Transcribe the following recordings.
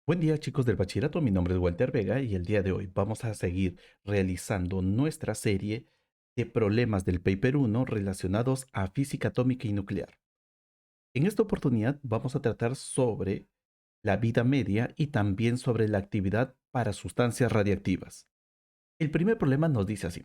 Buen día chicos del bachillerato, mi nombre es Walter Vega y el día de hoy vamos a seguir realizando nuestra serie de problemas del Paper 1 relacionados a física atómica y nuclear. En esta oportunidad vamos a tratar sobre la vida media y también sobre la actividad para sustancias radiactivas. El primer problema nos dice así: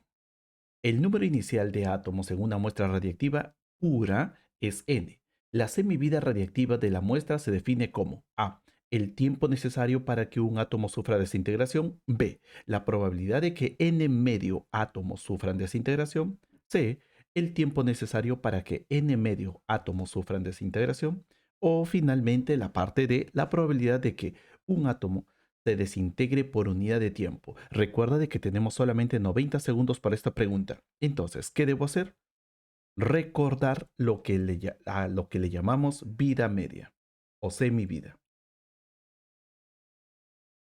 el número inicial de átomos en una muestra radiactiva pura es n. La semivida radiactiva de la muestra se define como a. El tiempo necesario para que un átomo sufra desintegración. B. La probabilidad de que n medio átomos sufran desintegración. C. El tiempo necesario para que n medio átomos sufran desintegración. O finalmente la parte D. La probabilidad de que un átomo se desintegre por unidad de tiempo. Recuerda de que tenemos solamente 90 segundos para esta pregunta. Entonces, ¿qué debo hacer? Recordar a lo que le llamamos vida media o semivida.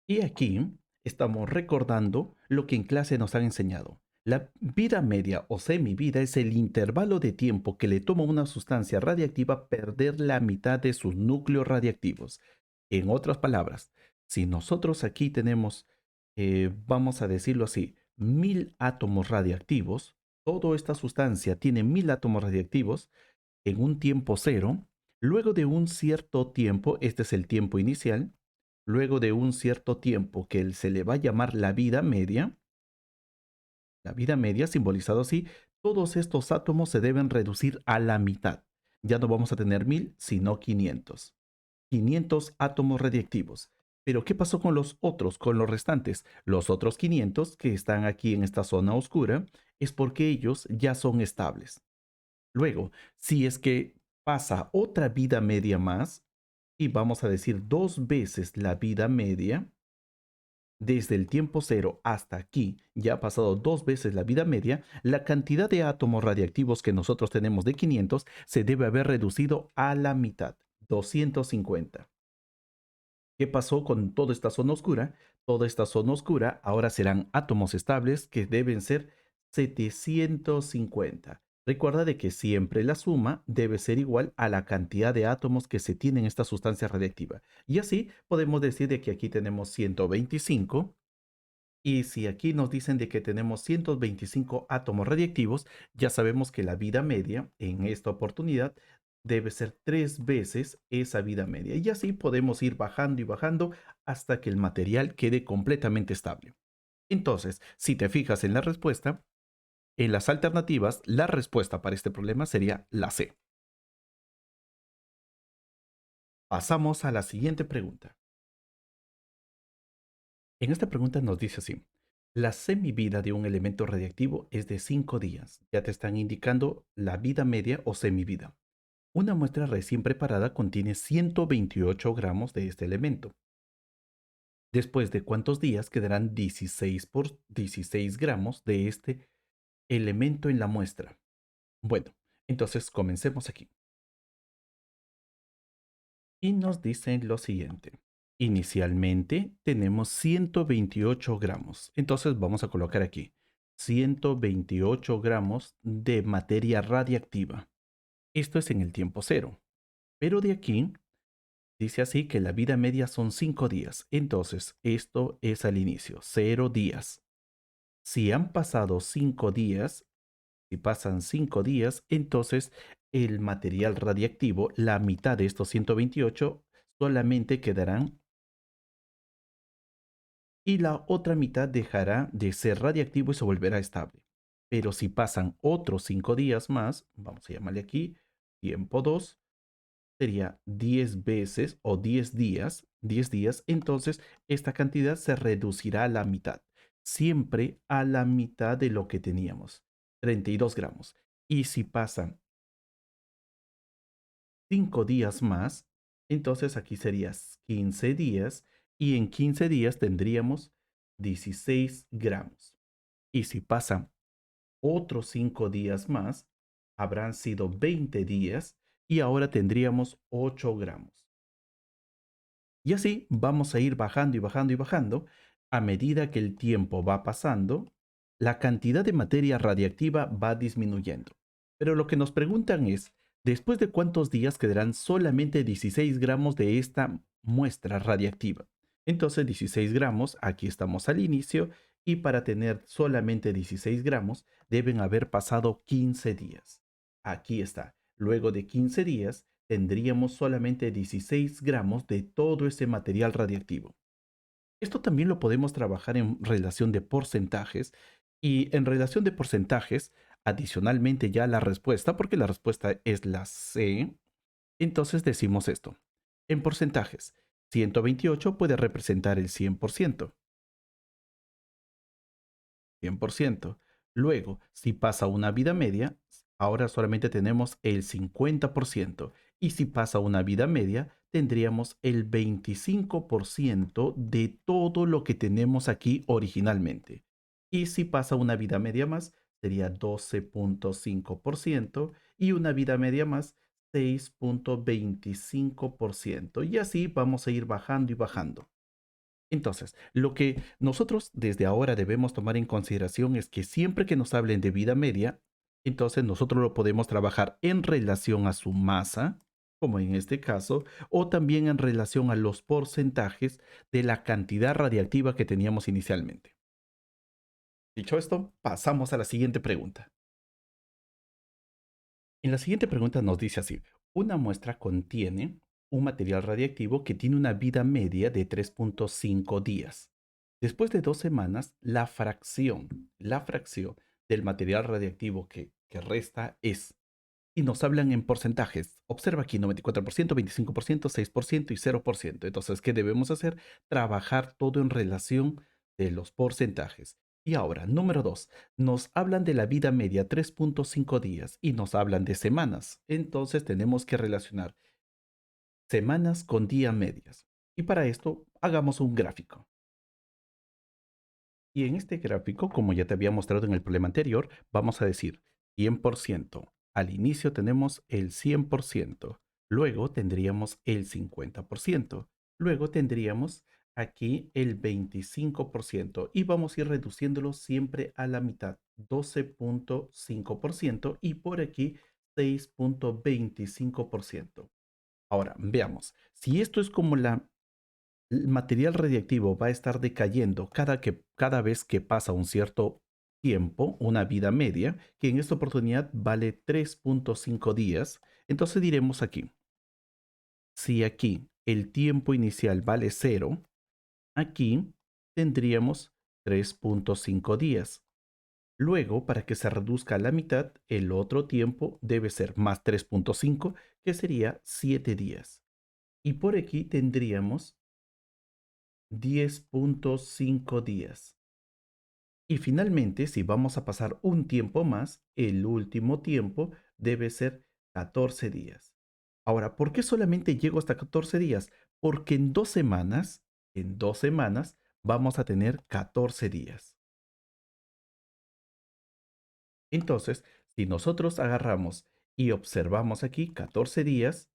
Y aquí estamos recordando lo que en clase nos han enseñado. La vida media o semivida es el intervalo de tiempo que le toma a una sustancia radiactiva perder la mitad de sus núcleos radiactivos. En otras palabras, si nosotros aquí tenemos, vamos a decirlo así, 1000 átomos radiactivos, toda esta sustancia tiene 1000 átomos radiactivos en un tiempo cero. Luego de un cierto tiempo, este es el tiempo inicial, luego de un cierto tiempo que se le va a llamar la vida media simbolizado así, todos estos átomos se deben reducir a la mitad. Ya no vamos a tener 1000, sino 500. 500 átomos radiactivos. Pero ¿qué pasó con los otros, con los restantes? Los otros 500 que están aquí en esta zona oscura es porque ellos ya son estables. Luego, si es que pasa otra vida media más, y vamos a decir 2 veces la vida media, desde el tiempo cero hasta aquí, ya ha pasado 2 veces la vida media, la cantidad de átomos radiactivos que nosotros tenemos de 500 se debe haber reducido a la mitad, 250. ¿Qué pasó con toda esta zona oscura? Toda esta zona oscura ahora serán átomos estables que deben ser 750. Recuerda de que siempre la suma debe ser igual a la cantidad de átomos que se tiene en esta sustancia radiactiva. Y así podemos decir de que aquí tenemos 125. Y si aquí nos dicen de que tenemos 125 átomos radiactivos, ya sabemos que la vida media en esta oportunidad debe ser 3 veces esa vida media. Y así podemos ir bajando y bajando hasta que el material quede completamente estable. Entonces, si te fijas en la respuesta, en las alternativas, la respuesta para este problema sería la C. Pasamos a la siguiente pregunta. En esta pregunta nos dice así: la semivida de un elemento radiactivo es de 5 días. Ya te están indicando la vida media o semivida. Una muestra recién preparada contiene 128 gramos de este elemento. Después de cuántos días quedarán 16 por 16 gramos de este elemento en la muestra. Bueno, entonces comencemos aquí. Y nos dicen lo siguiente. Inicialmente tenemos 128 gramos. Entonces vamos a colocar aquí 128 gramos de materia radiactiva. Esto es en el tiempo cero. Pero de aquí dice así que la vida media son 5 días. Entonces esto es al inicio, 0 días. Si han pasado 5 días, si pasan 5 días, entonces el material radiactivo, la mitad de estos 128, solamente quedarán y la otra mitad dejará de ser radiactivo y se volverá estable. Pero si pasan otros 5 días más, vamos a llamarle aquí tiempo 2, sería 10 veces o 10 días, entonces esta cantidad se reducirá a la mitad, siempre a la mitad de lo que teníamos, 32 gramos. Y si pasan 5 días más, entonces aquí sería 15 días y en 15 días tendríamos 16 gramos. Y si pasan otros 5 días más, habrán sido 20 días y ahora tendríamos 8 gramos. Y así vamos a ir bajando y bajando y bajando. A medida que el tiempo va pasando, la cantidad de materia radiactiva va disminuyendo. Pero lo que nos preguntan es, ¿después de cuántos días quedarán solamente 16 gramos de esta muestra radiactiva? Entonces 16 gramos, aquí estamos al inicio, y para tener solamente 16 gramos deben haber pasado 15 días. Aquí está. Luego de 15 días tendríamos solamente 16 gramos de todo ese material radiactivo. Esto también lo podemos trabajar en relación de porcentajes y en relación de porcentajes, adicionalmente ya la respuesta, porque la respuesta es la C, entonces decimos esto. En porcentajes, 128 puede representar el 100%. 100%. Luego, si pasa una vida media, ahora solamente tenemos el 50%. Y si pasa una vida media, tendríamos el 25% de todo lo que tenemos aquí originalmente. Y si pasa una vida media más, sería 12.5% y una vida media más, 6.25%. Y así vamos a ir bajando y bajando. Entonces, lo que nosotros desde ahora debemos tomar en consideración es que siempre que nos hablen de vida media, entonces nosotros lo podemos trabajar en relación a su masa, como en este caso, o también en relación a los porcentajes de la cantidad radiactiva que teníamos inicialmente. Dicho esto, pasamos a la siguiente pregunta. En la siguiente pregunta nos dice así, una muestra contiene un material radiactivo que tiene una vida media de 3.5 días. Después de 2 semanas, la fracción del material radiactivo que resta es, y nos hablan en porcentajes. Observa aquí 94%, 25%, 6% y 0%. Entonces, ¿qué debemos hacer? Trabajar todo en relación de los porcentajes. Y ahora, número 2, nos hablan de la vida media 3.5 días y nos hablan de semanas. Entonces tenemos que relacionar semanas con días medias. Y para esto, hagamos un gráfico. Y en este gráfico, como ya te había mostrado en el problema anterior, vamos a decir 100%. Al inicio tenemos el 100%, luego tendríamos el 50%, luego tendríamos aquí el 25% y vamos a ir reduciéndolo siempre a la mitad, 12.5% y por aquí 6.25%. Ahora, veamos, si esto es como el material radiactivo va a estar decayendo cada vez que pasa un cierto tiempo, una vida media, que en esta oportunidad vale 3.5 días. Entonces diremos aquí, si aquí el tiempo inicial vale 0, aquí tendríamos 3.5 días. Luego, para que se reduzca a la mitad, el otro tiempo debe ser más 3.5, que sería 7 días. Y por aquí tendríamos 10.5 días. Y finalmente, si vamos a pasar un tiempo más, el último tiempo debe ser 14 días. Ahora, ¿por qué solamente llego hasta 14 días? Porque en 2 semanas, vamos a tener 14 días. Entonces, si nosotros agarramos y observamos aquí 14 días,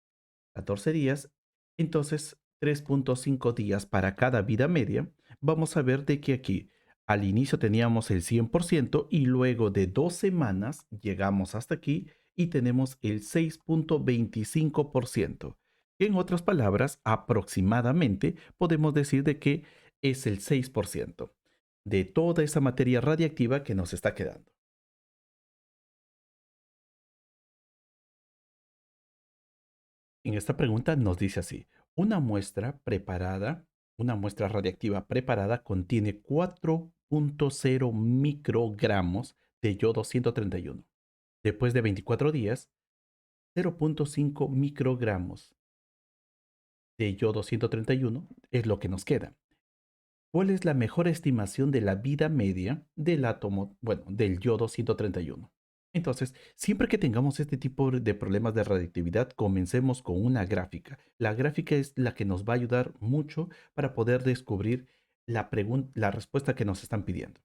entonces 3.5 días para cada vida media, vamos a ver de que aquí al inicio teníamos el 100% y luego de 2 semanas llegamos hasta aquí y tenemos el 6.25%. En otras palabras, aproximadamente podemos decir de que es el 6% de toda esa materia radiactiva que nos está quedando. En esta pregunta nos dice así, una muestra preparada, una muestra radiactiva preparada contiene 4.0 microgramos de yodo 131. Después de 24 días, 0.5 microgramos de yodo 131 es lo que nos queda. ¿Cuál es la mejor estimación de la vida media del átomo, bueno, del yodo 131? Entonces, siempre que tengamos este tipo de problemas de radiactividad, comencemos con una gráfica. La gráfica es la que nos va a ayudar mucho para poder descubrir la respuesta que nos están pidiendo.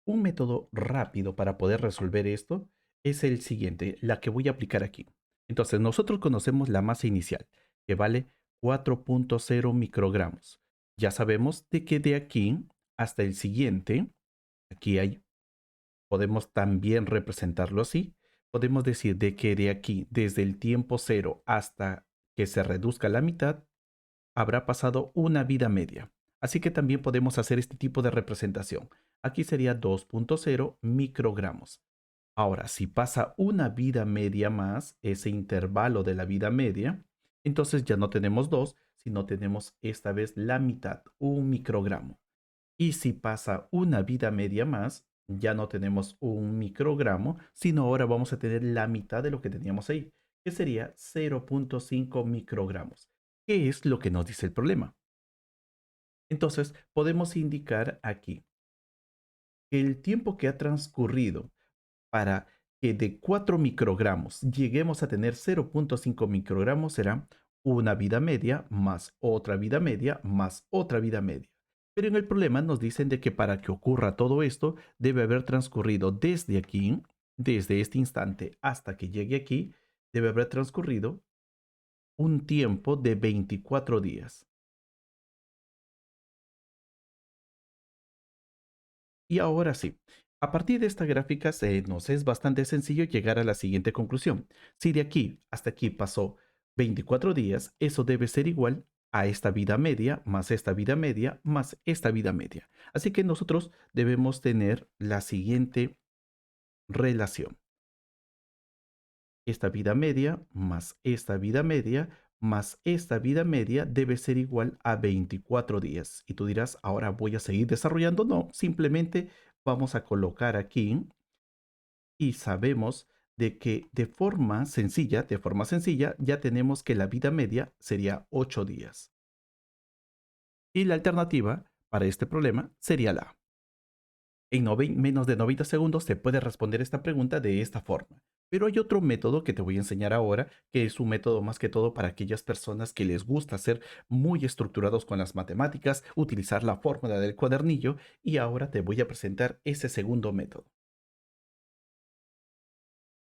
Un método rápido para poder resolver esto es el siguiente, la que voy a aplicar aquí. Entonces, nosotros conocemos la masa inicial, que vale 4.0 microgramos. Ya sabemos de que de aquí hasta el siguiente, aquí podemos también representarlo así. Podemos decir de que de aquí, desde el tiempo cero hasta que se reduzca a la mitad, habrá pasado una vida media. Así que también podemos hacer este tipo de representación. Aquí sería 2.0 microgramos. Ahora, si pasa una vida media más, ese intervalo de la vida media, entonces ya no tenemos 2, sino tenemos esta vez la mitad, 1 microgramo. Y si pasa una vida media más, ya no tenemos 1 microgramo, sino ahora vamos a tener la mitad de lo que teníamos ahí, que sería 0.5 microgramos. ¿Qué es lo que nos dice el problema? Entonces, podemos indicar aquí que el tiempo que ha transcurrido para que de 4 microgramos lleguemos a tener 0.5 microgramos será una vida media más otra vida media más otra vida media. Pero en el problema nos dicen de que para que ocurra todo esto debe haber transcurrido desde aquí, desde este instante hasta que llegue aquí, debe haber transcurrido un tiempo de 24 días. Y ahora sí, a partir de esta gráfica nos es bastante sencillo llegar a la siguiente conclusión. Si de aquí hasta aquí pasó 24 días, eso debe ser igual a esta vida media más esta vida media más esta vida media. Así que nosotros debemos tener la siguiente relación. Esta vida media más esta vida media más esta vida media debe ser igual a 24 días. Y tú dirás, ahora voy a seguir desarrollando. No, simplemente vamos a colocar aquí y sabemos de que de forma sencilla, ya tenemos que la vida media sería 8 días. Y la alternativa para este problema sería la A. En menos de 90 segundos se puede responder esta pregunta de esta forma. Pero hay otro método que te voy a enseñar ahora, que es un método más que todo para aquellas personas que les gusta ser muy estructurados con las matemáticas, utilizar la fórmula del cuadernillo, y ahora te voy a presentar ese segundo método.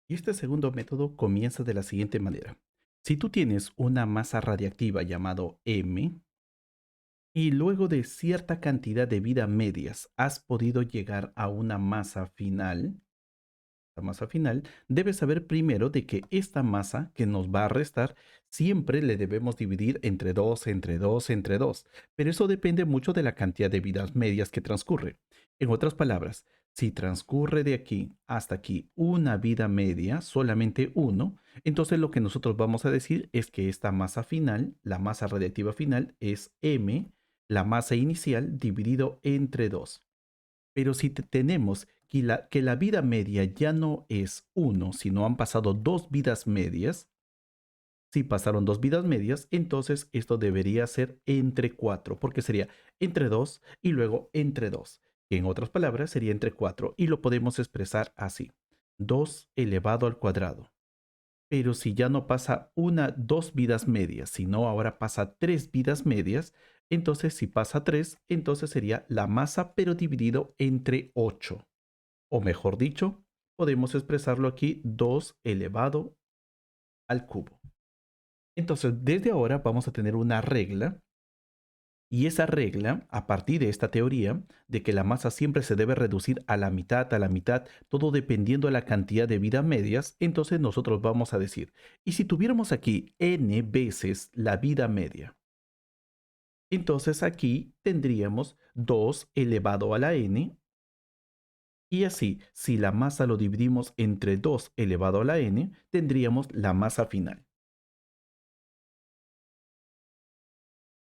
Y este segundo método comienza de la siguiente manera. Si tú tienes una masa radiactiva llamado M, y luego de cierta cantidad de vida medias has podido llegar a una masa final, la masa final, debes saber primero de que esta masa que nos va a restar siempre le debemos dividir entre 2, entre 2, entre 2. Pero eso depende mucho de la cantidad de vidas medias que transcurre. En otras palabras, si transcurre de aquí hasta aquí una vida media, solamente uno, entonces lo que nosotros vamos a decir es que esta masa final, la masa radiactiva final, es m, la masa inicial dividido entre 2. Pero si tenemos que la vida media ya no es uno, sino han pasado dos vidas medias, si pasaron dos vidas medias, entonces esto debería ser entre 4, porque sería entre 2 y luego entre 2, que en otras palabras sería entre 4, y lo podemos expresar así: 2 elevado al cuadrado. Pero si ya no pasa dos vidas medias, sino ahora pasa tres vidas medias, entonces si pasa 3, entonces sería la masa pero dividido entre 8. O mejor dicho, podemos expresarlo aquí 2 elevado al cubo. Entonces, desde ahora vamos a tener una regla, y esa regla, a partir de esta teoría de que la masa siempre se debe reducir a la mitad, todo dependiendo de la cantidad de vidas medias, entonces nosotros vamos a decir, y si tuviéramos aquí n veces la vida media, entonces aquí tendríamos 2 elevado a la n. Y así, si la masa lo dividimos entre 2 elevado a la n, tendríamos la masa final.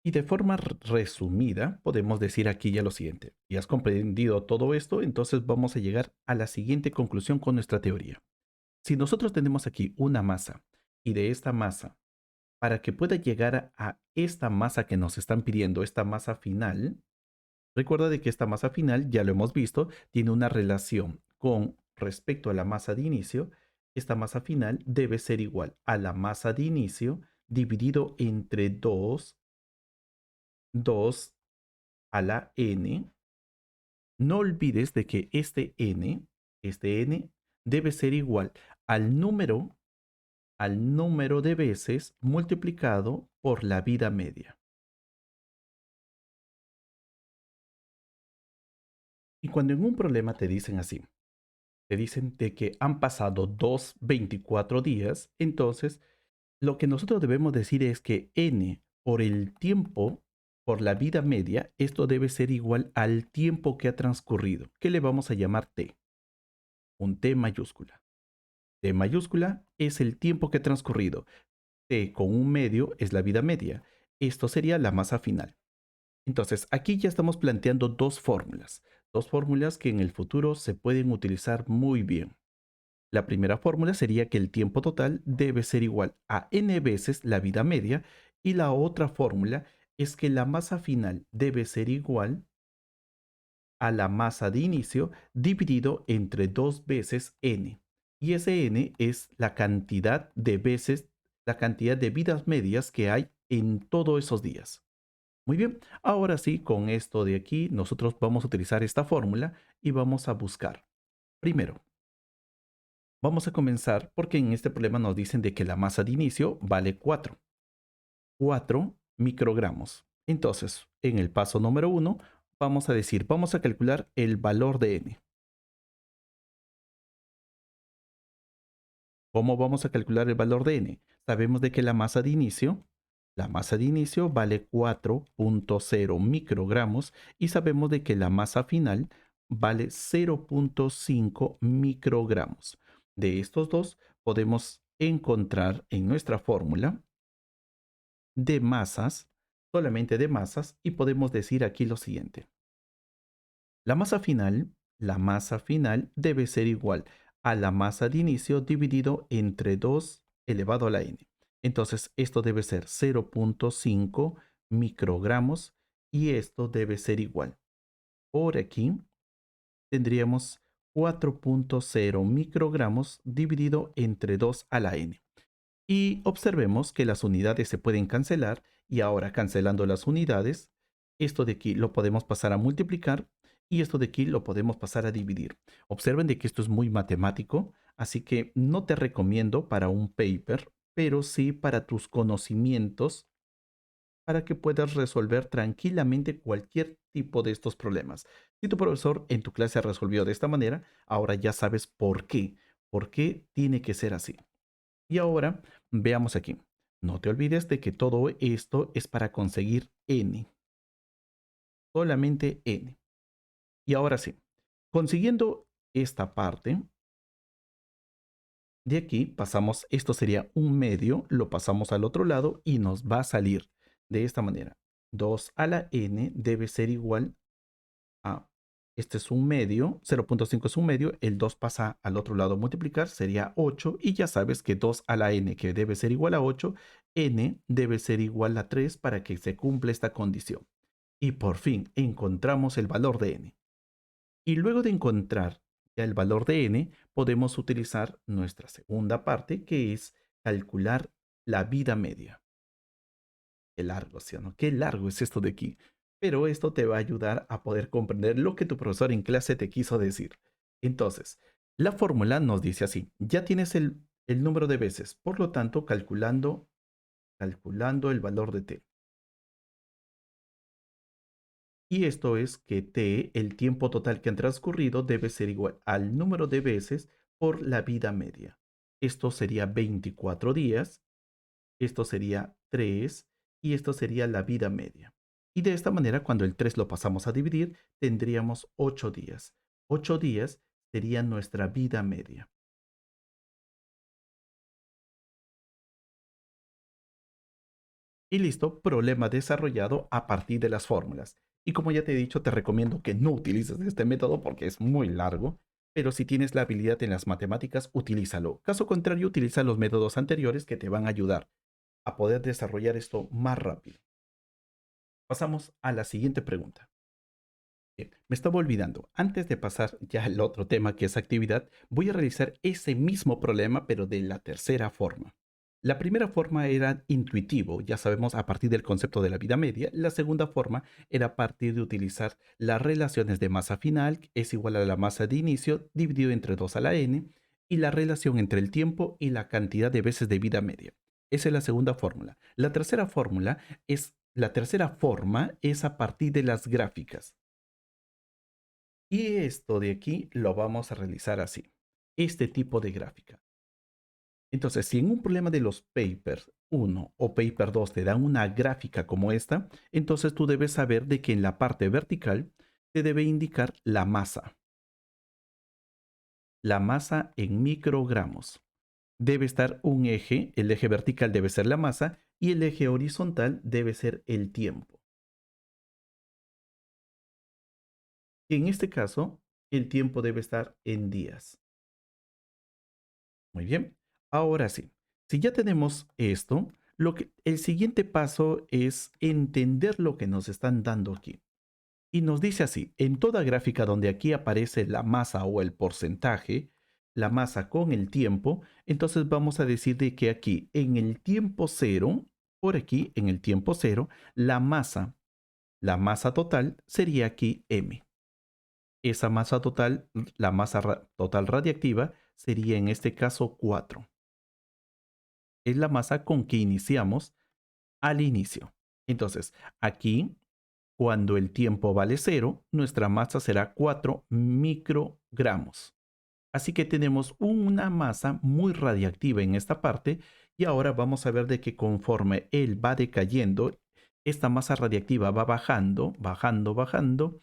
Y de forma resumida, podemos decir aquí ya lo siguiente. ¿Y has comprendido todo esto? Entonces vamos a llegar a la siguiente conclusión con nuestra teoría. Si nosotros tenemos aquí una masa, y de esta masa, para que pueda llegar a esta masa que nos están pidiendo, esta masa final, recuerda de que esta masa final, ya lo hemos visto, tiene una relación con respecto a la masa de inicio. Esta masa final debe ser igual a la masa de inicio dividido entre 2, 2 a la n. No olvides de que este n debe ser igual al número de veces multiplicado por la vida media. Y cuando en un problema te dicen así, te dicen de que han pasado 24 días, entonces lo que nosotros debemos decir es que n Por el tiempo, por la vida media, esto debe ser igual al tiempo que ha transcurrido, que le vamos a llamar t, un t mayúscula. T mayúscula es el tiempo que ha transcurrido. T con un medio es la vida media. Esto sería la masa final. Entonces, aquí ya estamos planteando dos fórmulas que en el futuro se pueden utilizar muy bien. La primera fórmula sería que el tiempo total debe ser igual a n veces la vida media y la otra fórmula es que la masa final debe ser igual a la masa de inicio dividido entre 2 veces n. Y ese n es la cantidad de veces, la cantidad de vidas medias que hay en todos esos días. Muy bien, ahora sí, con esto de aquí, nosotros vamos a utilizar esta fórmula y vamos a buscar. Primero, vamos a comenzar porque en este problema nos dicen de que la masa de inicio vale 4 microgramos. Entonces, en el paso número 1, vamos a decir, vamos a calcular el valor de n. ¿Cómo vamos a calcular el valor de n? Sabemos de que la masa de inicio vale 4.0 microgramos y sabemos de que la masa final vale 0.5 microgramos. De estos dos podemos encontrar en nuestra fórmula de masas, solamente de masas, y podemos decir aquí lo siguiente. La masa final debe ser igual a la masa de inicio dividido entre 2 elevado a la n. Entonces, esto debe ser 0.5 microgramos y esto debe ser igual. Por aquí tendríamos 4.0 microgramos dividido entre 2 a la n. Y observemos que las unidades se pueden cancelar y ahora cancelando las unidades, esto de aquí lo podemos pasar a multiplicar y esto de aquí lo podemos pasar a dividir. Observen de que esto es muy matemático, así que no te recomiendo para un paper, pero sí para tus conocimientos para que puedas resolver tranquilamente cualquier tipo de estos problemas. Si tu profesor en tu clase resolvió de esta manera, ahora ya sabes por qué tiene que ser así. Y ahora veamos aquí. No te olvides de que todo esto es para conseguir n, solamente n. Y ahora sí, consiguiendo esta parte, de aquí pasamos, esto sería un medio, lo pasamos al otro lado y nos va a salir de esta manera. 2 a la n debe ser igual a, este es un medio, 0.5 es un medio, el 2 pasa al otro lado a multiplicar, sería 8 y ya sabes que 2 a la n que debe ser igual a 8, n debe ser igual a 3 para que se cumpla esta condición. Y por fin encontramos el valor de n. Y luego de encontrar ya el valor de n, podemos utilizar nuestra segunda parte que es calcular la vida media. Qué largo, ¿sí o no? Qué largo es esto de aquí. Pero esto te va a ayudar a poder comprender lo que tu profesor en clase te quiso decir. Entonces, la fórmula nos dice así. Ya tienes el número de veces. Por lo tanto, calculando el valor de t. Y esto es que t, el tiempo total que han transcurrido, debe ser igual al número de veces por la vida media. Esto sería 24 días. Esto sería 3 y esto sería la vida media. Y de esta manera, cuando el 3 lo pasamos a dividir, tendríamos 8 días. 8 días sería nuestra vida media. Y listo, problema desarrollado a partir de las fórmulas. Y como ya te he dicho, te recomiendo que no utilices este método porque es muy largo, pero si tienes la habilidad en las matemáticas, utilízalo. Caso contrario, utiliza los métodos anteriores que te van a ayudar a poder desarrollar esto más rápido. Pasamos a la siguiente pregunta. Bien, me estaba olvidando. Antes de pasar ya al otro tema que es actividad, voy a realizar ese mismo problema, pero de la tercera forma. La primera forma era intuitivo, ya sabemos a partir del concepto de la vida media. La segunda forma era a partir de utilizar las relaciones de masa final, que es igual a la masa de inicio, dividido entre 2 a la n, y la relación entre el tiempo y la cantidad de veces de vida media. Esa es la segunda fórmula. La tercera forma es a partir de las gráficas. Y esto de aquí lo vamos a realizar así. Este tipo de gráfica. Entonces, si en un problema de los papers 1 o paper 2 te dan una gráfica como esta, entonces tú debes saber de que en la parte vertical te debe indicar la masa en microgramos. Debe estar un eje, el eje vertical debe ser la masa y el eje horizontal debe ser el tiempo. Y en este caso, el tiempo debe estar en días. Muy bien. Ahora sí, si ya tenemos esto, el siguiente paso es entender lo que nos están dando aquí. Y nos dice así, en toda gráfica donde aquí aparece la masa o el porcentaje, la masa con el tiempo, entonces vamos a decir de que aquí en el tiempo cero, por aquí en el tiempo cero, la masa total sería aquí M. Esa masa total, la masa total radiactiva, sería en este caso 4. Es la masa con que iniciamos al inicio. Entonces, aquí, cuando el tiempo vale cero, nuestra masa será 4 microgramos. Así que tenemos una masa muy radiactiva en esta parte y ahora vamos a ver de que conforme él va decayendo, esta masa radiactiva va bajando, bajando, bajando.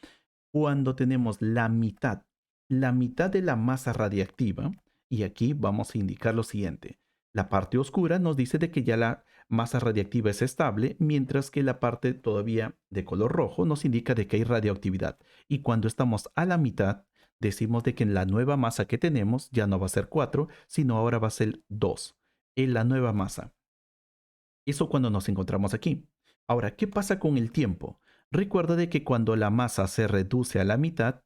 Cuando tenemos la mitad de la masa radiactiva, y aquí vamos a indicar lo siguiente. La parte oscura nos dice de que ya la masa radiactiva es estable, mientras que la parte todavía de color rojo nos indica de que hay radioactividad. Y cuando estamos a la mitad, decimos de que en la nueva masa que tenemos ya no va a ser 4, sino ahora va a ser 2. En la nueva masa. Eso cuando nos encontramos aquí. Ahora, ¿qué pasa con el tiempo? Recuerda de que cuando la masa se reduce a la mitad,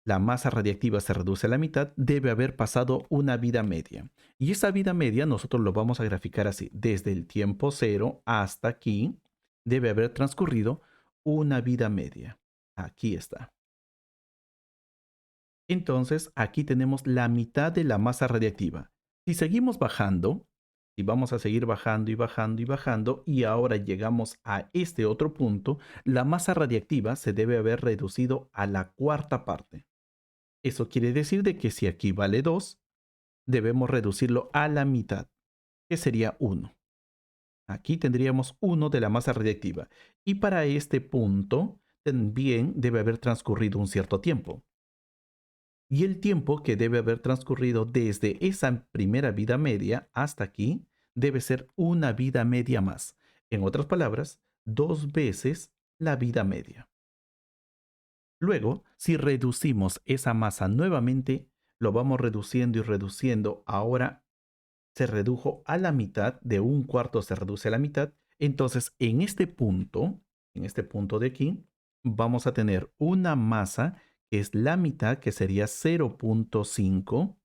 la masa radiactiva se reduce a la mitad, debe haber pasado una vida media. Y esa vida media nosotros lo vamos a graficar así. Desde el tiempo cero hasta aquí, debe haber transcurrido una vida media. Aquí está. Entonces, aquí tenemos la mitad de la masa radiactiva. Si seguimos bajando, y vamos a seguir bajando y bajando y bajando, y ahora llegamos a este otro punto, la masa radiactiva se debe haber reducido a la cuarta parte. Eso quiere decir de que si aquí vale 2, debemos reducirlo a la mitad, que sería 1. Aquí tendríamos 1 de la masa radiactiva. Y para este punto también debe haber transcurrido un cierto tiempo. Y el tiempo que debe haber transcurrido desde esa primera vida media hasta aquí debe ser una vida media más. En otras palabras, 2 veces la vida media. Luego, si reducimos esa masa nuevamente, lo vamos reduciendo y reduciendo. Ahora se redujo a la mitad, de un cuarto se reduce a la mitad. Entonces, en este punto de aquí, vamos a tener una masa que es la mitad, que sería 0.5,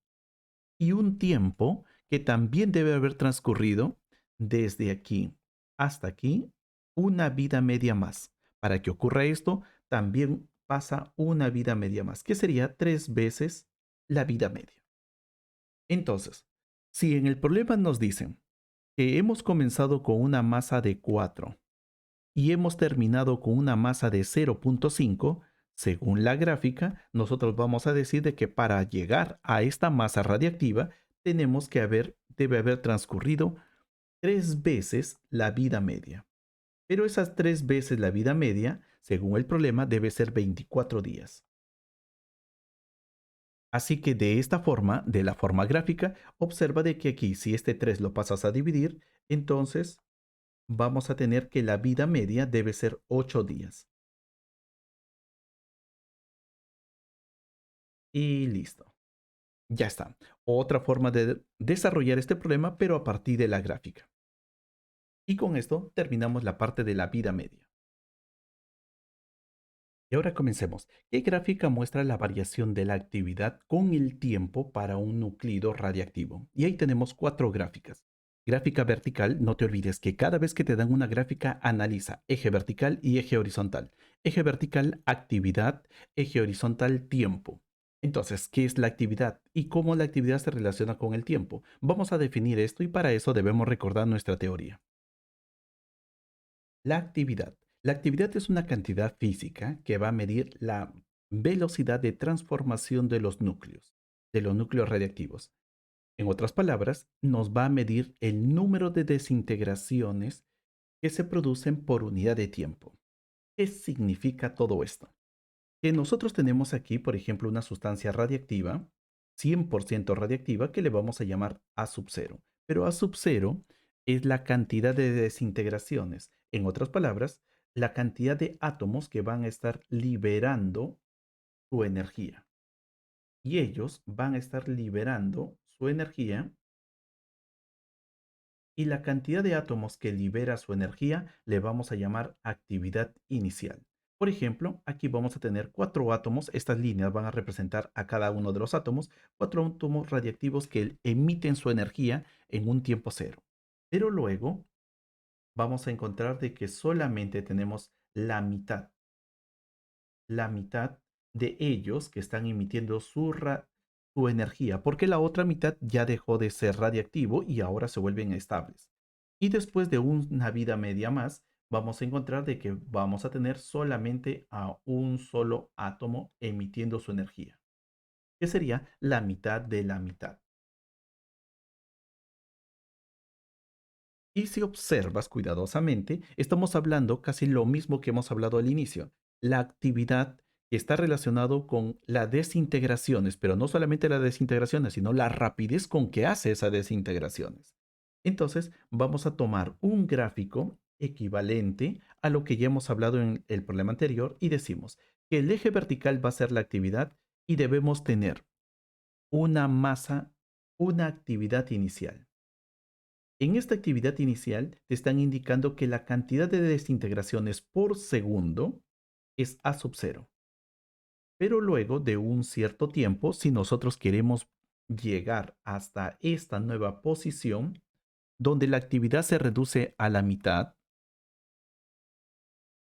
y un tiempo que también debe haber transcurrido desde aquí hasta aquí, una vida media más. Para que ocurra esto, también pasa una vida media más, que sería 3 veces la vida media. Entonces, si en el problema nos dicen que hemos comenzado con una masa de 4 y hemos terminado con una masa de 0.5, según la gráfica, nosotros vamos a decir de que para llegar a esta masa radiactiva debe haber transcurrido 3 veces la vida media. Pero esas 3 veces la vida media, según el problema, debe ser 24 días. Así que de esta forma, de la forma gráfica, observa de que aquí si este 3 lo pasas a dividir, entonces vamos a tener que la vida media debe ser 8 días. Y listo. Ya está. Otra forma de desarrollar este problema, pero a partir de la gráfica. Y con esto terminamos la parte de la vida media. Y ahora comencemos. ¿Qué gráfica muestra la variación de la actividad con el tiempo para un núclido radiactivo? Y ahí tenemos 4 gráficas. Gráfica vertical, no te olvides que cada vez que te dan una gráfica, analiza eje vertical y eje horizontal. Eje vertical, actividad, eje horizontal, tiempo. Entonces, ¿qué es la actividad y cómo la actividad se relaciona con el tiempo? Vamos a definir esto y para eso debemos recordar nuestra teoría. La actividad. La actividad es una cantidad física que va a medir la velocidad de transformación de los núcleos radiactivos. En otras palabras, nos va a medir el número de desintegraciones que se producen por unidad de tiempo. ¿Qué significa todo esto? Que nosotros tenemos aquí, por ejemplo, una sustancia radiactiva, 100% radiactiva, que le vamos a llamar A sub cero. Pero A sub cero es la cantidad de desintegraciones. En otras palabras, la cantidad de átomos que van a estar liberando su energía. Y ellos van a estar liberando su energía, y la cantidad de átomos que libera su energía le vamos a llamar actividad inicial. Por ejemplo, aquí vamos a tener cuatro átomos. Estas líneas van a representar a cada uno de los átomos, cuatro átomos radiactivos que emiten su energía en un tiempo cero. Pero luego vamos a encontrar de que solamente tenemos la mitad de ellos que están emitiendo su energía, porque la otra mitad ya dejó de ser radiactivo y ahora se vuelven estables. Y después de una vida media más, vamos a encontrar de que vamos a tener solamente a un solo átomo emitiendo su energía, que sería la mitad de la mitad. Y si observas cuidadosamente, estamos hablando casi lo mismo que hemos hablado al inicio. La actividad que está relacionado con las desintegraciones, pero no solamente las desintegraciones, sino la rapidez con que hace esas desintegraciones. Entonces, vamos a tomar un gráfico equivalente a lo que ya hemos hablado en el problema anterior y decimos que el eje vertical va a ser la actividad y debemos tener una masa, una actividad inicial. En esta actividad inicial te están indicando que la cantidad de desintegraciones por segundo es A sub cero. Pero luego de un cierto tiempo, si nosotros queremos llegar hasta esta nueva posición, donde la actividad se reduce a la mitad,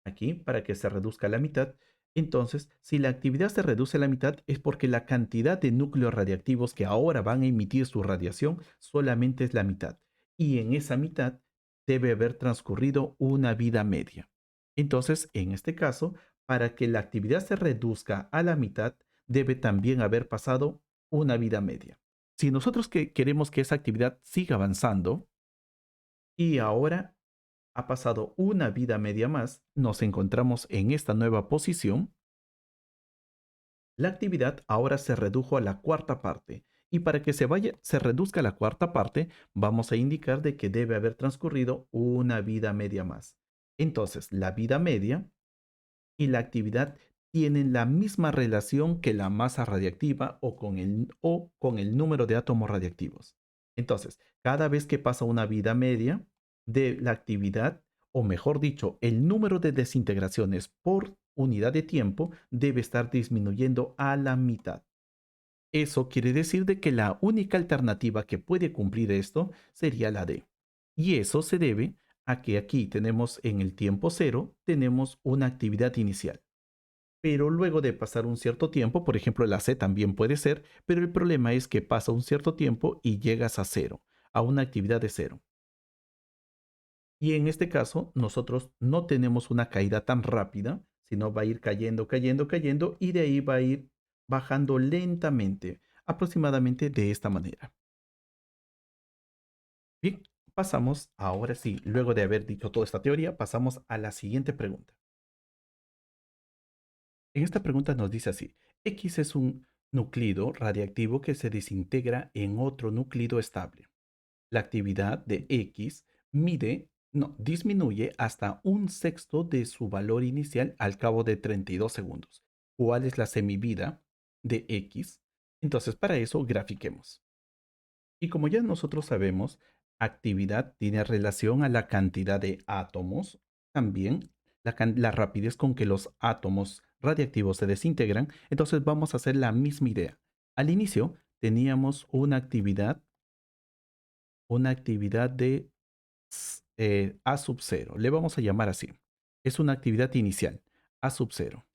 aquí para que se reduzca a la mitad, entonces si la actividad se reduce a la mitad es porque la cantidad de núcleos radiactivos que ahora van a emitir su radiación solamente es la mitad. Y en esa mitad debe haber transcurrido una vida media. Entonces, en este caso, para que la actividad se reduzca a la mitad, debe también haber pasado una vida media. Si nosotros queremos que esa actividad siga avanzando y ahora ha pasado una vida media más, nos encontramos en esta nueva posición, la actividad ahora se redujo a la cuarta parte. Y para que se reduzca a la cuarta parte, vamos a indicar de que debe haber transcurrido una vida media más. Entonces, la vida media y la actividad tienen la misma relación que la masa radiactiva o con el número de átomos radiactivos. Entonces, cada vez que pasa una vida media de la actividad, o mejor dicho, el número de desintegraciones por unidad de tiempo debe estar disminuyendo a la mitad. Eso quiere decir de que la única alternativa que puede cumplir esto sería la D. Y eso se debe a que aquí tenemos en el tiempo cero, tenemos una actividad inicial. Pero luego de pasar un cierto tiempo, por ejemplo, la C también puede ser, pero el problema es que pasa un cierto tiempo y llegas a cero, a una actividad de cero. Y en este caso, nosotros no tenemos una caída tan rápida, sino va a ir cayendo, cayendo, cayendo y de ahí va a ir bajando lentamente, aproximadamente de esta manera. Bien, pasamos ahora sí, luego de haber dicho toda esta teoría, pasamos a la siguiente pregunta. En esta pregunta nos dice así: X es un núclido radiactivo que se desintegra en otro núclido estable. La actividad de X disminuye hasta un sexto de su valor inicial al cabo de 32 segundos. ¿Cuál es la semivida de X? Entonces, para eso, grafiquemos. Y como ya nosotros sabemos, actividad tiene relación a la cantidad de átomos, también la rapidez con que los átomos radiactivos se desintegran. Entonces vamos a hacer la misma idea. Al inicio teníamos una actividad de A sub cero. Le vamos a llamar así. Es una actividad inicial, A sub cero.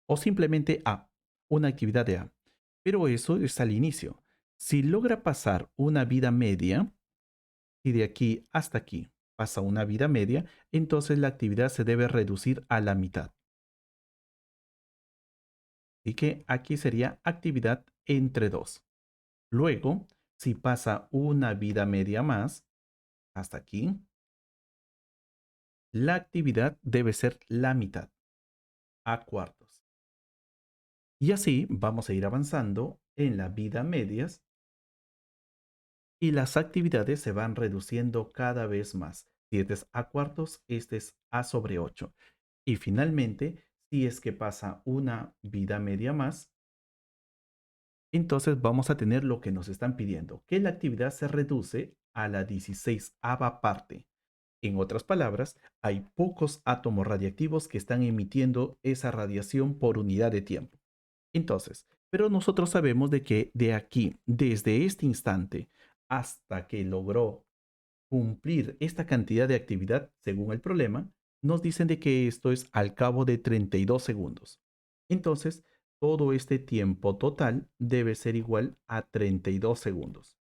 O simplemente A, una actividad de A. Pero eso es al inicio. Si logra pasar una vida media, y de aquí hasta aquí pasa una vida media, entonces la actividad se debe reducir a la mitad. Así que aquí sería actividad entre 2. Luego, si pasa una vida media más, hasta aquí, la actividad debe ser la mitad, a cuartos. Y así vamos a ir avanzando en la vida medias y las actividades se van reduciendo cada vez más. Si este es a cuartos, este es a sobre 8. Y finalmente, si es que pasa una vida media más, entonces vamos a tener lo que nos están pidiendo, que la actividad se reduce a la 16ª parte. En otras palabras, hay pocos átomos radiactivos que están emitiendo esa radiación por unidad de tiempo. Entonces, pero nosotros sabemos de que de aquí, desde este instante, hasta que logró cumplir esta cantidad de actividad según el problema, nos dicen de que esto es al cabo de 32 segundos. Entonces, todo este tiempo total debe ser igual a 32 segundos.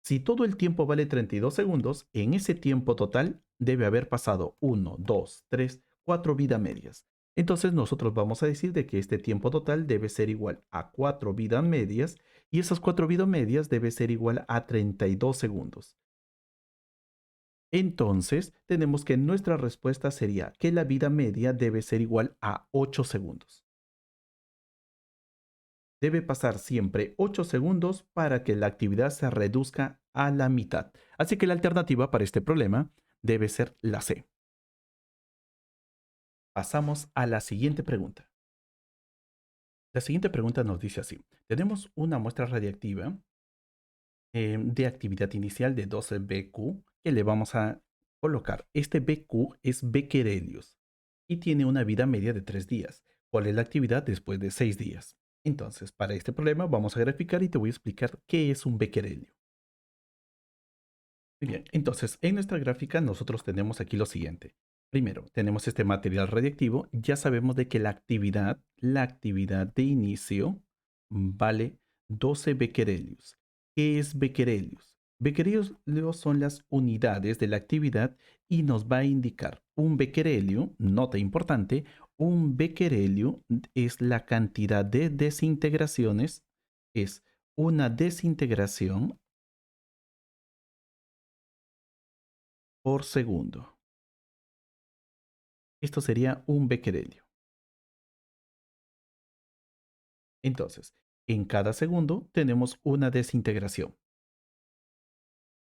Si todo el tiempo vale 32 segundos, en ese tiempo total debe haber pasado 1, 2, 3, 4 vidas medias. Entonces nosotros vamos a decir de que este tiempo total debe ser igual a 4 vidas medias y esas 4 vidas medias debe ser igual a 32 segundos. Entonces tenemos que nuestra respuesta sería que la vida media debe ser igual a 8 segundos. Debe pasar siempre 8 segundos para que la actividad se reduzca a la mitad. Así que la alternativa para este problema debe ser la C. Pasamos a la siguiente pregunta. La siguiente pregunta nos dice así. Tenemos una muestra radiactiva de actividad inicial de 12 BQ que le vamos a colocar. Este BQ es becquerelios y tiene una vida media de 3 días. ¿Cuál es la actividad después de 6 días? Entonces, para este problema vamos a graficar y te voy a explicar qué es un becquerelio. Muy bien, entonces en nuestra gráfica nosotros tenemos aquí lo siguiente. Primero, tenemos este material radiactivo. Ya sabemos de que la actividad de inicio vale 12 becquerelios. ¿Qué es becquerelios? Becquerelios son las unidades de la actividad y nos va a indicar un becquerelio, nota importante, un becquerelio es la cantidad de desintegraciones, es una desintegración por segundo. Esto sería un becquerelio. Entonces, en cada segundo tenemos una desintegración.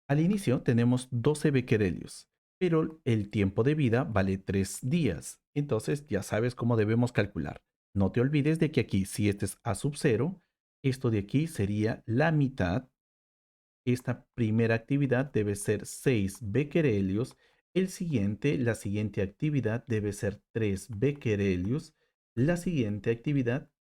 Al inicio tenemos 12 becquerelios, pero el tiempo de vida vale 3 días. Entonces ya sabes cómo debemos calcular. No te olvides de que aquí, si este es A sub 0, esto de aquí sería la mitad. Esta primera actividad debe ser 6 becquerelios. La siguiente actividad debe ser 3 becquerelios. La siguiente actividad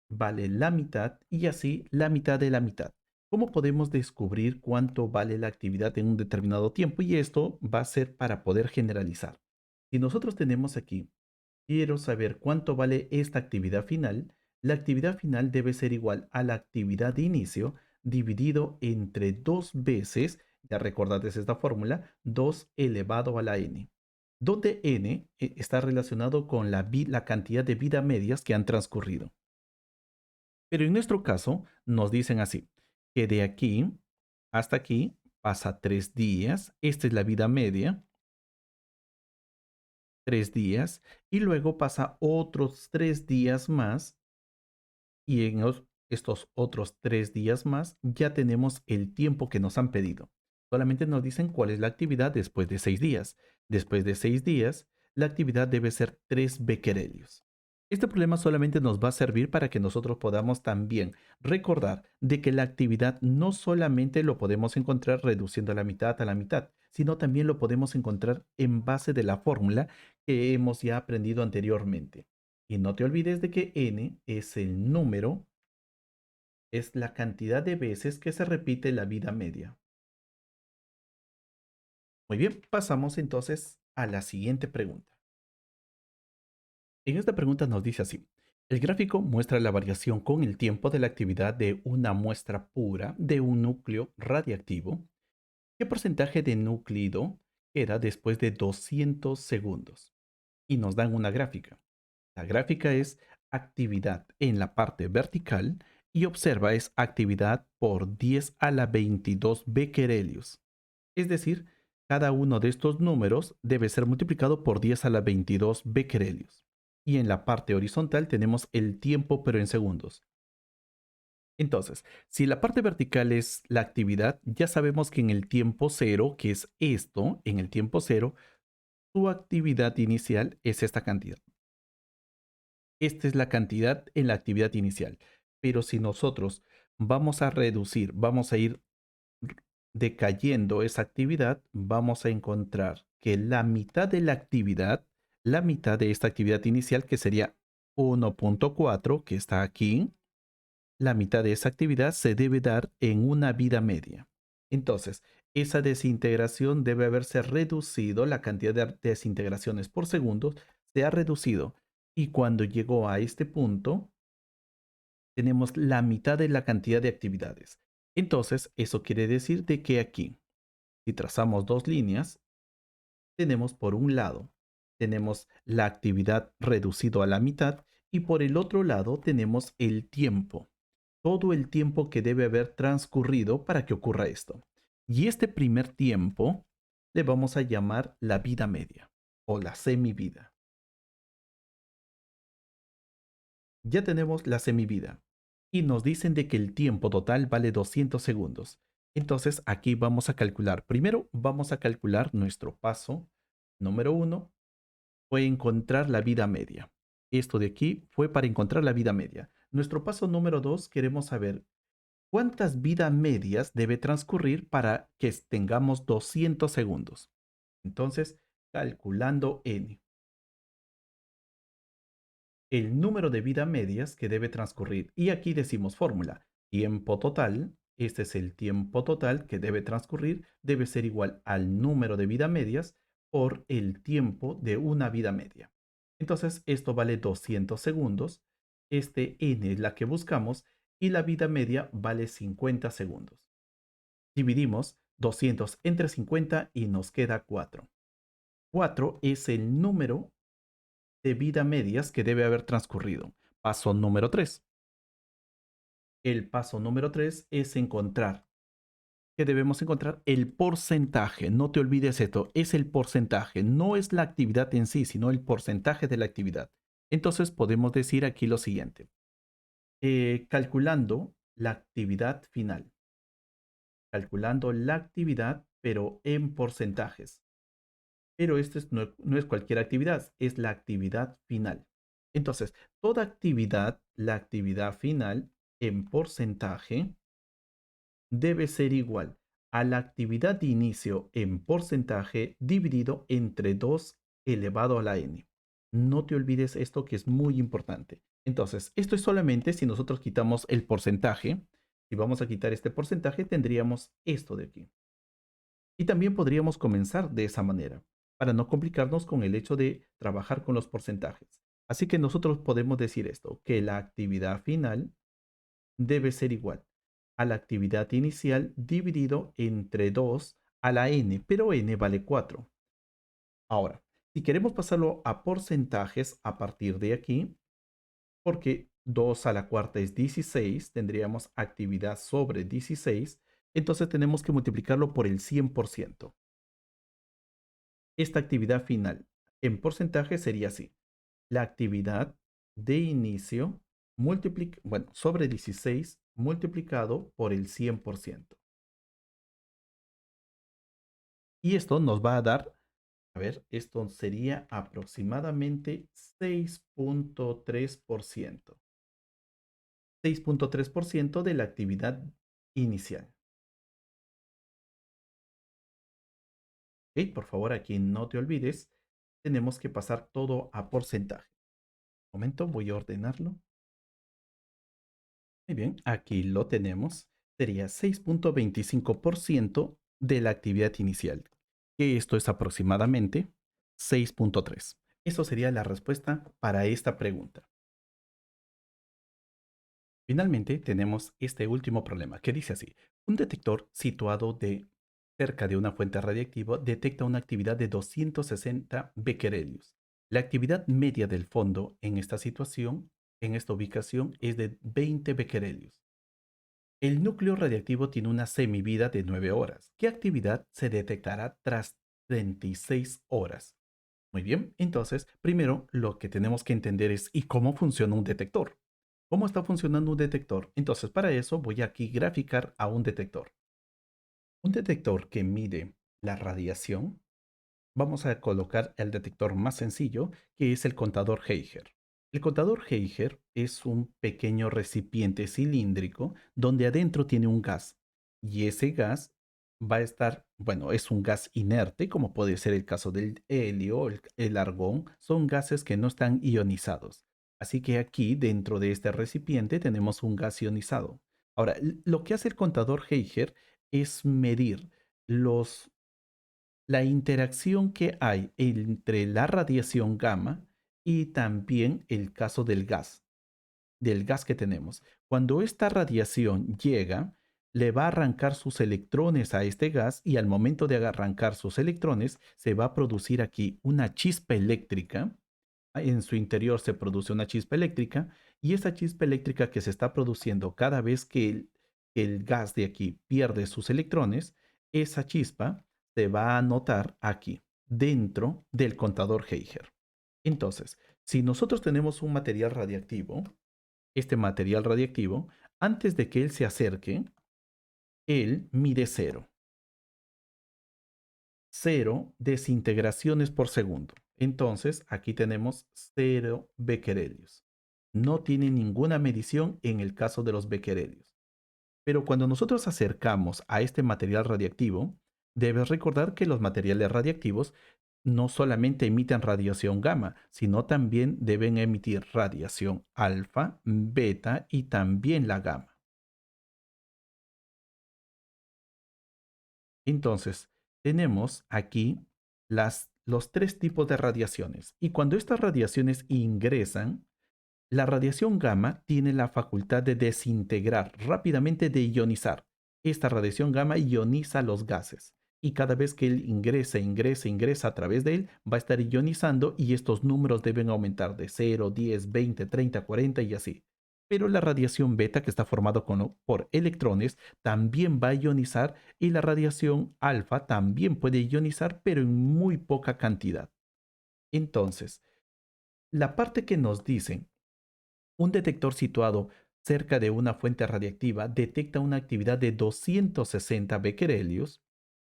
vale la mitad y así la mitad de la mitad. ¿Cómo podemos descubrir cuánto vale la actividad en un determinado tiempo? Y esto va a ser para poder generalizar. Si nosotros tenemos aquí, quiero saber cuánto vale esta actividad final, la actividad final debe ser igual a la actividad de inicio dividido entre 2 veces, ya recordaste esta fórmula, 2 elevado a la n, donde n está relacionado con la cantidad de vidas medias que han transcurrido. Pero en nuestro caso nos dicen así, que de aquí hasta aquí pasa 3 días, esta es la vida media, 3 días, y luego pasa otros 3 días más, y en estos otros 3 días más ya tenemos el tiempo que nos han pedido. Solamente nos dicen cuál es la actividad después de 6 días. Después de 6 días, la actividad debe ser 3 becquerelios. Este problema solamente nos va a servir para que nosotros podamos también recordar de que la actividad no solamente lo podemos encontrar reduciendo a la mitad, sino también lo podemos encontrar en base de la fórmula que hemos ya aprendido anteriormente. Y no te olvides de que n es el número, es la cantidad de veces que se repite la vida media. Muy bien, pasamos entonces a la siguiente pregunta. En esta pregunta nos dice así. El gráfico muestra la variación con el tiempo de la actividad de una muestra pura de un núcleo radiactivo. ¿Qué porcentaje de núclido queda después de 200 segundos? Y nos dan una gráfica. La gráfica es actividad en la parte vertical y observa es actividad por 10 a la 22 becquerelios. Es decir, cada uno de estos números debe ser multiplicado por 10 a la 22 becquerelios. Y en la parte horizontal tenemos el tiempo pero en segundos. Entonces, si la parte vertical es la actividad, ya sabemos que en el tiempo cero, que es esto, en el tiempo cero, tu actividad inicial es esta cantidad. Esta es la cantidad en la actividad inicial. Pero si nosotros vamos a reducir, vamos a ir decayendo esa actividad, vamos a encontrar que la mitad de la actividad, la mitad de esta actividad inicial, que sería 1.4, que está aquí, la mitad de esa actividad se debe dar en una vida media. Entonces, esa desintegración debe haberse reducido, la cantidad de desintegraciones por segundo se ha reducido. Y cuando llegó a este punto, tenemos la mitad de la cantidad de actividades. Entonces, eso quiere decir de que aquí, si trazamos dos líneas, tenemos por un lado, tenemos la actividad reducido a la mitad y por el otro lado tenemos el tiempo, todo el tiempo que debe haber transcurrido para que ocurra esto. Y este primer tiempo le vamos a llamar la vida media o la semivida. Ya tenemos la semivida y nos dicen de que el tiempo total vale 200 segundos. Entonces aquí vamos a calcular. Primero vamos a calcular nuestro paso número uno. Fue encontrar la vida media. Esto de aquí fue para encontrar la vida media. Nuestro paso número 2 queremos saber cuántas vidas medias debe transcurrir para que tengamos 200 segundos. Entonces, calculando n, el número de vidas medias que debe transcurrir. Y aquí decimos fórmula, tiempo total, este es el tiempo total que debe transcurrir, debe ser igual al número de vidas medias por el tiempo de una vida media. Entonces, esto vale 200 segundos, este n es la que buscamos y la vida media vale 50 segundos. Dividimos 200 entre 50 y nos queda 4. 4 es el número de vida medias que debe haber transcurrido. Paso número 3. El paso número 3 es encontrar, que debemos encontrar el porcentaje. No te olvides esto, es el porcentaje, no es la actividad en sí, sino el porcentaje de la actividad. Entonces podemos decir aquí lo siguiente, calculando la actividad final, calculando la actividad pero en porcentajes. Pero no es cualquier actividad, es la actividad final. Entonces, toda actividad, la actividad final en porcentaje debe ser igual a la actividad de inicio en porcentaje dividido entre 2 elevado a la n. No te olvides esto que es muy importante. Entonces, esto es solamente si nosotros quitamos el porcentaje. Si vamos a quitar este porcentaje, tendríamos esto de aquí. Y también podríamos comenzar de esa manera, para no complicarnos con el hecho de trabajar con los porcentajes. Así que nosotros podemos decir esto, que la actividad final debe ser igual a la actividad inicial dividido entre 2 a la n, pero n vale 4. Ahora, si queremos pasarlo a porcentajes a partir de aquí, porque 2 a la cuarta es 16, tendríamos actividad sobre 16, entonces tenemos que multiplicarlo por el 100%. Esta actividad final en porcentaje sería así. La actividad de inicio sobre 16 multiplicado por el 100%. Y esto nos va a dar, a ver, esto sería aproximadamente 6.3%. 6.3% de la actividad inicial. Ok, por favor, aquí no te olvides, tenemos que pasar todo a porcentaje. Un momento, voy a ordenarlo. Muy bien, aquí lo tenemos. Sería 6.25% de la actividad inicial, que esto es aproximadamente 6.3. Eso sería la respuesta para esta pregunta. Finalmente, tenemos este último problema que dice así. Un detector situado cerca de una fuente radiactiva detecta una actividad de 260 becquerelios. La actividad media del fondo en esta situación, en esta ubicación, es de 20 becquerelios. El núcleo radiactivo tiene una semivida de 9 horas. ¿Qué actividad se detectará tras 36 horas? Muy bien, entonces, primero lo que tenemos que entender es ¿y cómo funciona un detector? ¿Cómo está funcionando un detector? Entonces, para eso voy aquí a graficar a un detector. Un detector que mide la radiación, vamos a colocar el detector más sencillo, que es el contador Geiger. El contador Geiger es un pequeño recipiente cilíndrico donde adentro tiene un gas. Y ese gas va a estar, bueno, es un gas inerte, como puede ser el caso del helio, el argón, son gases que no están ionizados. Así que aquí, dentro de este recipiente, tenemos un gas ionizado. Ahora, lo que hace el contador Geiger es medir los la interacción que hay entre la radiación gamma y también el caso del gas que tenemos. Cuando esta radiación llega, le va a arrancar sus electrones a este gas y al momento de arrancar sus electrones se va a producir aquí una chispa eléctrica. En su interior se produce una chispa eléctrica y esa chispa eléctrica que se está produciendo cada vez que el gas de aquí pierde sus electrones, esa chispa se va a notar aquí, dentro del contador Geiger. Entonces, si nosotros tenemos un material radiactivo, este material radiactivo, antes de que él se acerque, él mide cero. Cero desintegraciones por segundo. Entonces, aquí tenemos 0 becquerelios. No tiene ninguna medición en el caso de los becquerelios. Pero cuando nosotros acercamos a este material radiactivo, debes recordar que los materiales radiactivos no solamente emiten radiación gamma, sino también deben emitir radiación alfa, beta y también la gamma. Entonces, tenemos aquí los tres tipos de radiaciones. Y cuando estas radiaciones ingresan, la radiación gamma tiene la facultad de desintegrar rápidamente, de ionizar. Esta radiación gamma ioniza los gases. Y cada vez que él ingresa a través de él, va a estar ionizando y estos números deben aumentar de 0, 10, 20, 30, 40 y así. Pero la radiación beta, que está formado por electrones, también va a ionizar y la radiación alfa también puede ionizar, pero en muy poca cantidad. Entonces, la parte que nos dicen un detector situado cerca de una fuente radiactiva detecta una actividad de 260 becquerelios.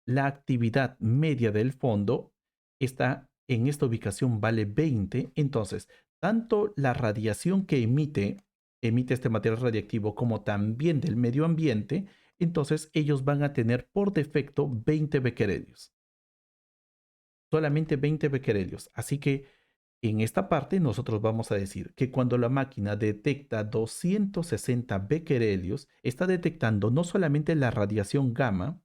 La actividad media del fondo está en esta ubicación, vale 20. Entonces, tanto la radiación que emite este material radiactivo como también del medio ambiente, entonces ellos van a tener por defecto 20 becquerelios. Solamente 20 becquerelios. Así que en esta parte nosotros vamos a decir que cuando la máquina detecta 260 becquerelios, está detectando no solamente la radiación gamma,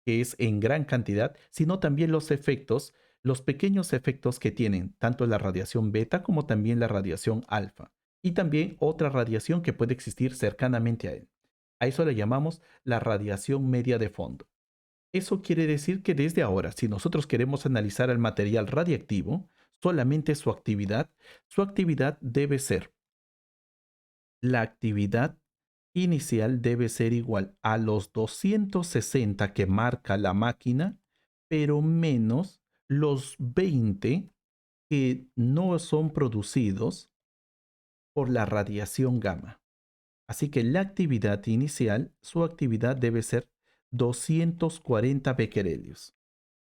que es en gran cantidad, sino también los efectos, los pequeños efectos que tienen tanto la radiación beta como también la radiación alfa, y también otra radiación que puede existir cercanamente a él. A eso le llamamos la radiación media de fondo. Eso quiere decir que desde ahora, si nosotros queremos analizar el material radiactivo, solamente su actividad debe ser, la actividad inicial debe ser igual a los 260 que marca la máquina, pero menos los 20 que no son producidos por la radiación gamma. Así que la actividad inicial, su actividad debe ser 240 becquerelios.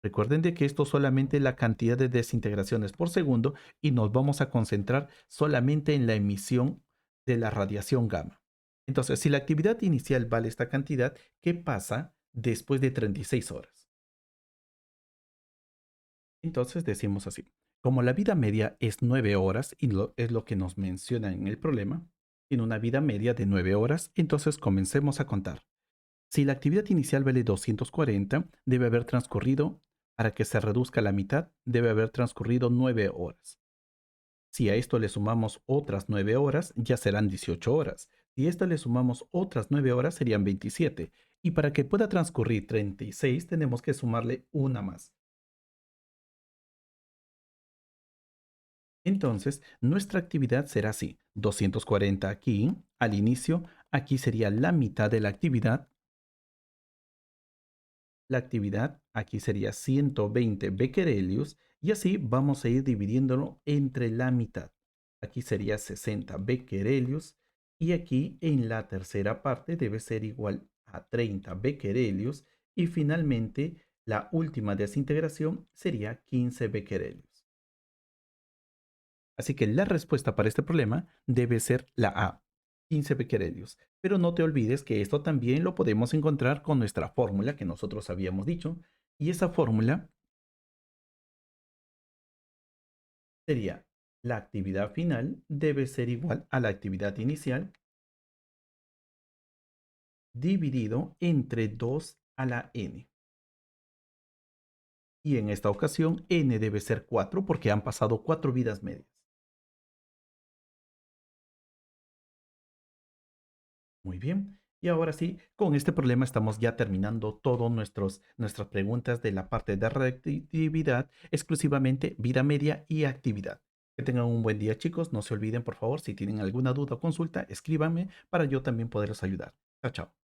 Recuerden de que esto solamente es la cantidad de desintegraciones por segundo y nos vamos a concentrar solamente en la emisión de la radiación gamma. Entonces, si la actividad inicial vale esta cantidad, ¿qué pasa después de 36 horas? Entonces decimos así, como la vida media es 9 horas y es lo que nos menciona en el problema, en una vida media de 9 horas, entonces comencemos a contar. Si la actividad inicial vale 240, debe haber transcurrido, para que se reduzca a la mitad, debe haber transcurrido 9 horas. Si a esto le sumamos otras 9 horas, ya serán 18 horas. Si a esto le sumamos otras 9 horas, serían 27. Y para que pueda transcurrir 36, tenemos que sumarle una más. Entonces, nuestra actividad será así: 240 aquí, al inicio, aquí sería la mitad de la actividad aquí sería 120 becquerelios y así vamos a ir dividiéndolo entre la mitad. Aquí sería 60 becquerelios y aquí en la tercera parte debe ser igual a 30 becquerelios y finalmente la última desintegración sería 15 becquerelios. Así que la respuesta para este problema debe ser la A, 15 becquerelios. Pero no te olvides que esto también lo podemos encontrar con nuestra fórmula que nosotros habíamos dicho. Y esa fórmula sería la actividad final debe ser igual a la actividad inicial dividido entre 2 a la n. Y en esta ocasión n debe ser 4 porque han pasado 4 vidas medias. Muy bien. Y ahora sí, con este problema estamos ya terminando todas nuestras preguntas de la parte de reactividad, exclusivamente vida media y actividad. Que tengan un buen día, chicos. No se olviden, por favor, si tienen alguna duda o consulta, escríbanme para yo también poderlos ayudar. Chao, chao.